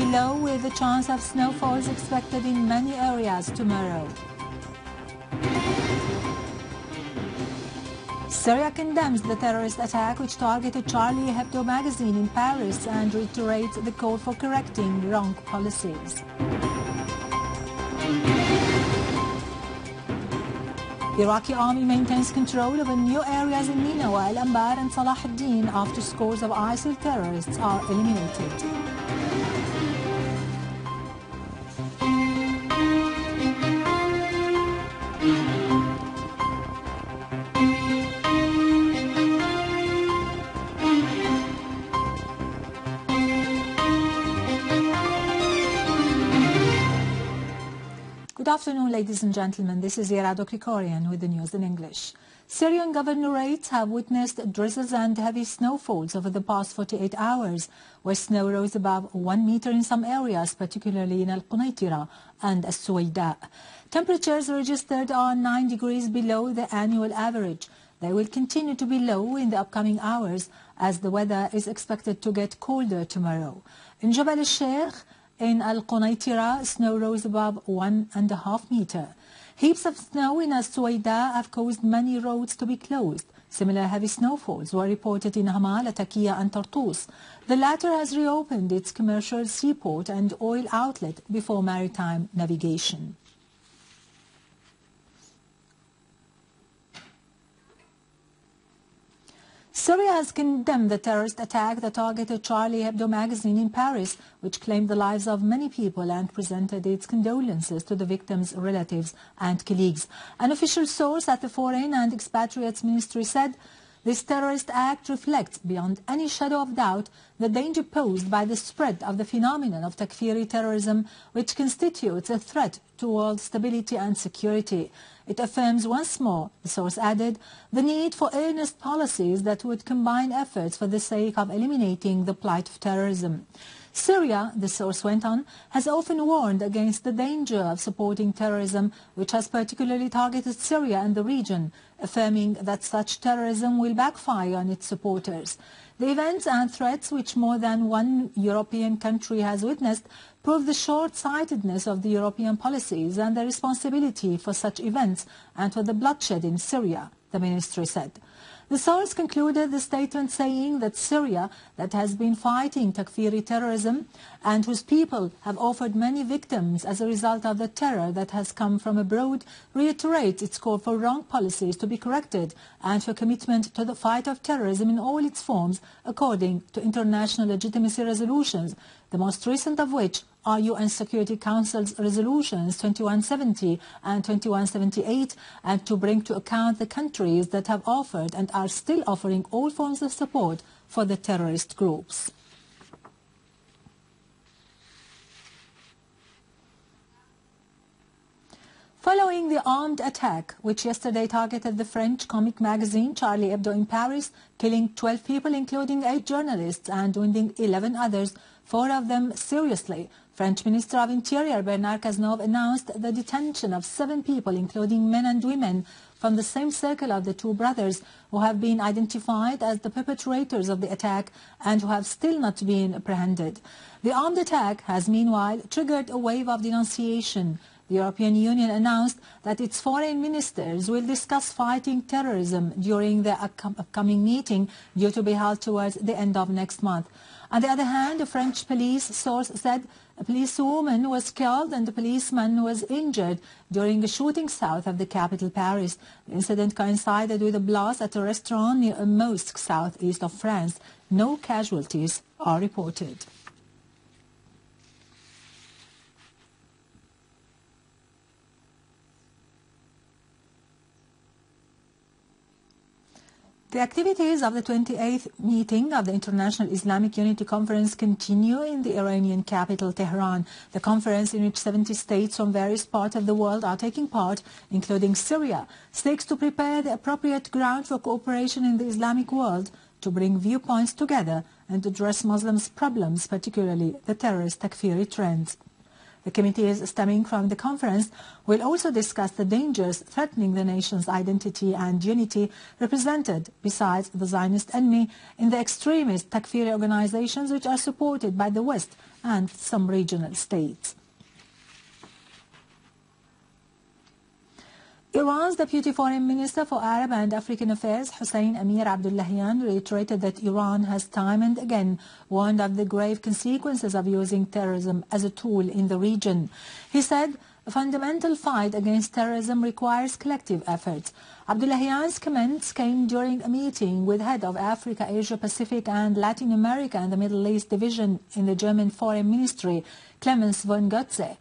low with a chance of snowfalls expected in many areas tomorrow. Syria condemns the terrorist attack which targeted Charlie Hebdo magazine in Paris and reiterates the call for correcting wrong policies. Iraqi army maintains control over new areas in Ninawa, Al-Anbar and Salah ad-Din after scores of ISIL terrorists are eliminated. Good afternoon, ladies and gentlemen. This is Irado Krikorian with the news in English. Syrian governorates have witnessed drizzles and heavy snowfalls over the past 48 hours, where snow rose above 1 meter in some areas, particularly in Al-Qunaytira and As-Suwayda. Temperatures registered are 9 degrees below the annual average. They will continue to be low in the upcoming hours as the weather is expected to get colder tomorrow. In Jabal al-Sheikh, in Al-Qunaytira, snow rose above 1.5 meters. Heaps of snow in As-Suwayda have caused many roads to be closed. Similar heavy snowfalls were reported in Hama, Latakia and Tartus. The latter has reopened its commercial seaport and oil outlet before maritime navigation. Syria has condemned the terrorist attack that targeted Charlie Hebdo magazine in Paris, which claimed the lives of many people and presented its condolences to the victims' relatives and colleagues. An official source at the Foreign and Expatriates Ministry said, "This terrorist act reflects beyond any shadow of doubt the danger posed by the spread of the phenomenon of Takfiri terrorism, which constitutes a threat to world stability and security. It affirms once more," the source added, "the need for earnest policies that would combine efforts for the sake of eliminating the plight of terrorism." Syria, the source went on, has often warned against the danger of supporting terrorism, which has particularly targeted Syria and the region, affirming that such terrorism will backfire on its supporters. The events and threats which more than one European country has witnessed prove the short-sightedness of the European policies and the responsibility for such events and for the bloodshed in Syria, the ministry said. The source concluded the statement saying that Syria, that has been fighting Takfiri terrorism and whose people have offered many victims as a result of the terror that has come from abroad, reiterates its call for wrong policies to be corrected and for commitment to the fight of terrorism in all its forms according to international legitimacy resolutions, the most recent of which are UN Security Council's resolutions 2170 and 2178, and to bring to account the countries that have offered and are still offering all forms of support for the terrorist groups. Following the armed attack, which yesterday targeted the French comic magazine Charlie Hebdo in Paris, killing 12 people including 8 journalists and wounding 11 others, 4 of them seriously, French Minister of Interior Bernard Cazeneuve announced the detention of 7 people, including men and women, from the same circle of the 2 brothers who have been identified as the perpetrators of the attack and who have still not been apprehended. The armed attack has meanwhile triggered a wave of denunciation. The European Union announced that its foreign ministers will discuss fighting terrorism during the upcoming meeting due to be held towards the end of next month. On the other hand, a French police source said a policewoman was killed and a policeman was injured during a shooting south of the capital, Paris. The incident coincided with a blast at a restaurant near a mosque southeast of France. No casualties are reported. The activities of the 28th meeting of the International Islamic Unity Conference continue in the Iranian capital, Tehran. The conference, in which 70 states from various parts of the world are taking part, including Syria, seeks to prepare the appropriate ground for cooperation in the Islamic world to bring viewpoints together and address Muslims' problems, particularly the terrorist Takfiri trends. The committees stemming from the conference will also discuss the dangers threatening the nation's identity and unity represented, besides the Zionist enemy, in the extremist Takfiri organizations which are supported by the West and some regional states. Iran's Deputy Foreign Minister for Arab and African Affairs, Hussein Amir Abdullahian, reiterated that Iran has time and again warned of the grave consequences of using terrorism as a tool in the region. He said, "A fundamental fight against terrorism requires collective efforts." Abdullahian's comments came during a meeting with head of Africa, Asia Pacific and Latin America and the Middle East division in the German Foreign Ministry, Clemens von Götze.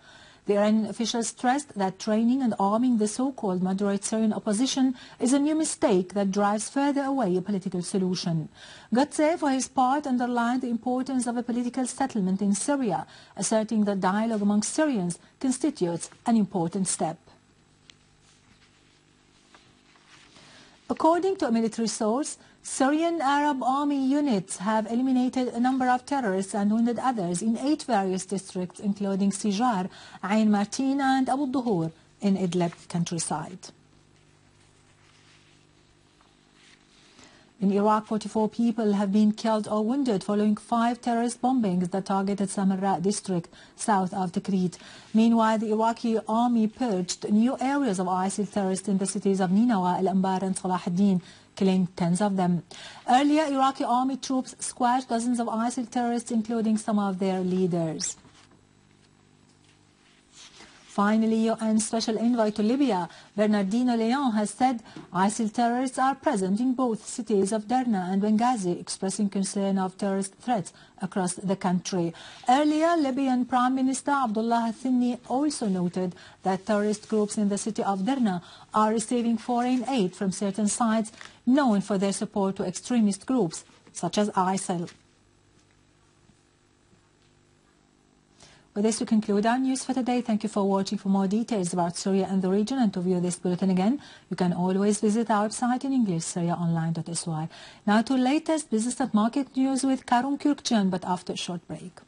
The Iranian officials stressed that training and arming the so-called moderate Syrian opposition is a new mistake that drives further away a political solution. Götze, for his part, underlined the importance of a political settlement in Syria, asserting that dialogue among Syrians constitutes an important step. According to a military source, Syrian Arab army units have eliminated a number of terrorists and wounded others in 8 various districts, including Sijar, Ain Martin and Abu Duhur in Idleb countryside. In Iraq, 44 people have been killed or wounded following 5 terrorist bombings that targeted Samarra district south of Tikrit. Meanwhile, the Iraqi army purged new areas of ISIL terrorists in the cities of Ninawa, Al-Anbar and Salah ad-Din, killing tens of them. Earlier, Iraqi army troops squashed dozens of ISIL terrorists, including some of their leaders. Finally, UN Special Envoy to Libya, Bernardino Leon, has said ISIL terrorists are present in both cities of Darna and Benghazi, expressing concern of terrorist threats across the country. Earlier, Libyan Prime Minister Abdullahian also noted that terrorist groups in the city of Darna are receiving foreign aid from certain sites known for their support to extremist groups, such as ISIL. With this, we conclude our news for today. Thank you for watching. For more details about Syria and the region and to view this bulletin again, you can always visit our website in English, syriaonline.sy. Now to latest business and market news with Karun Kürkcan, but after a short break.